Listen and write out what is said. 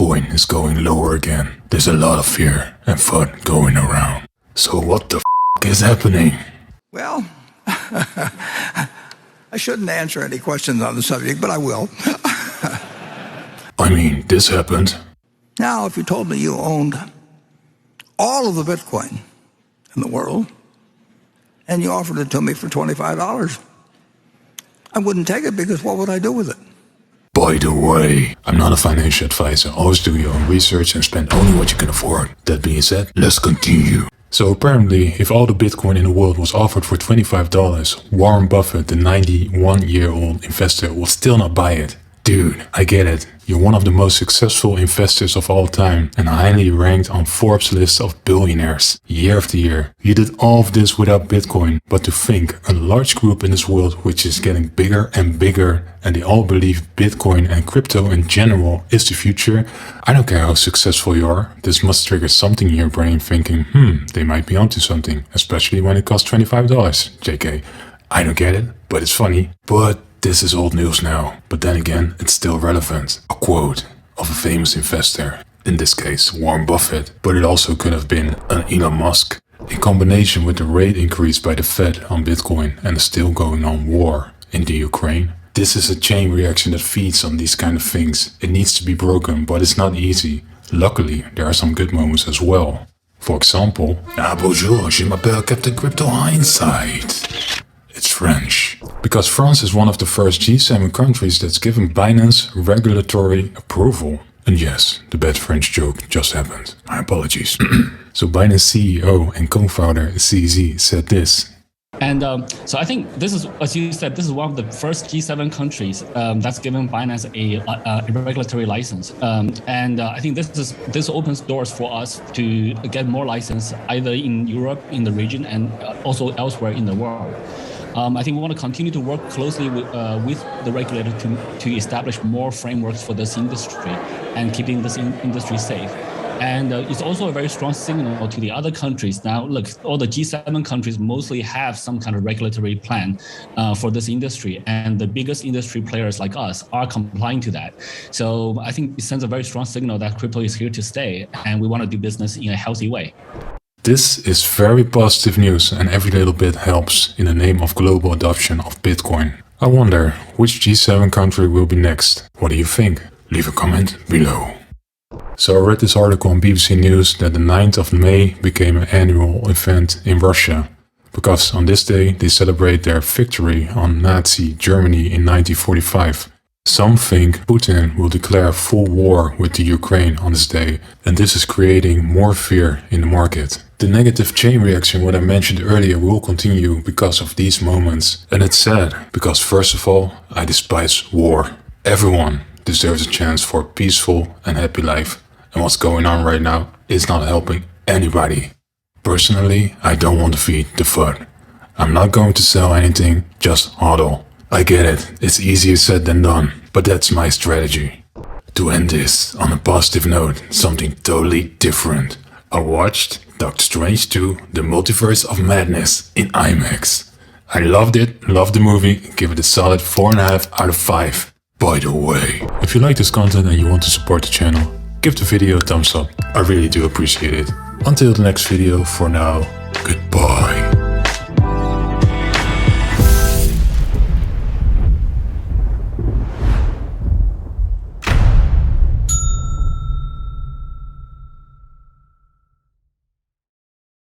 Bitcoin is going lower again. There's a lot of fear and fun going around. So what the is happening? Well, I shouldn't answer any questions on the subject, but I will. I mean, this happened. Now, if you told me you owned all of the Bitcoin in the world, and you offered it to me for $25, I wouldn't take it, because what would I do with it? By the way, I'm not a financial advisor. Always do your own research and spend only what you can afford. That being said, let's continue. So apparently, if all the Bitcoin in the world was offered for $25, Warren Buffett, the 91-year-old investor, will still not buy it. Dude, I get it. You're one of the most successful investors of all time and highly ranked on Forbes' list of billionaires year after year. You did all of this without Bitcoin, but to think a large group in this world which is getting bigger and bigger and they all believe Bitcoin and crypto in general is the future. I don't care how successful you are, this must trigger something in your brain thinking, they might be onto something, especially when it costs $25. JK, I don't get it, but it's funny. But this is old news now, but then again, it's still relevant. A quote of a famous investor, in this case Warren Buffett, but it also could have been an Elon Musk. In combination with the rate increase by the Fed on Bitcoin and the still going on war in the Ukraine, this is a chain reaction that feeds on these kind of things. It needs to be broken, but it's not easy. Luckily, there are some good moments as well. For example, bonjour, je m'appelle Captain Crypto Hindsight. It's French. Because France is one of the first G7 countries that's given Binance regulatory approval. And yes, the bad French joke just happened. My apologies. So Binance CEO and co-founder CZ said this. And so I think this is, as you said, this is one of the first G7 countries that's given Binance a regulatory license. And I think this opens doors for us to get more license either in Europe, in the region, and also elsewhere in the world. I think we want to continue to work closely with the regulator to establish more frameworks for this industry and keeping this industry safe. And it's also a very strong signal to the other countries. Now, look, all the G7 countries mostly have some kind of regulatory plan for this industry. And the biggest industry players like us are complying to that. So I think it sends a very strong signal that crypto is here to stay. And we want to do business in a healthy way. This is very positive news, and every little bit helps in the name of global adoption of Bitcoin. I wonder which G7 country will be next. What do you think? Leave a comment below. So I read this article on BBC News that the 9th of May became an annual event in Russia, because on this day they celebrate their victory on Nazi Germany in 1945. Some think Putin will declare full war with the Ukraine on this day, and this is creating more fear in the market. The negative chain reaction what I mentioned earlier will continue because of these moments. And it's sad, because first of all, I despise war. Everyone deserves a chance for a peaceful and happy life. And what's going on right now is not helping anybody. Personally, I don't want to feed the FUD. I'm not going to sell anything, just hodl. I get it, it's easier said than done, but that's my strategy. To end this on a positive note, something totally different. I watched Doctor Strange 2, The Multiverse of Madness in IMAX. I loved it, loved the movie, give it a solid 4.5 out of 5. By the way, if you like this content and you want to support the channel, give the video a thumbs up. I really do appreciate it. Until the next video, for now, goodbye.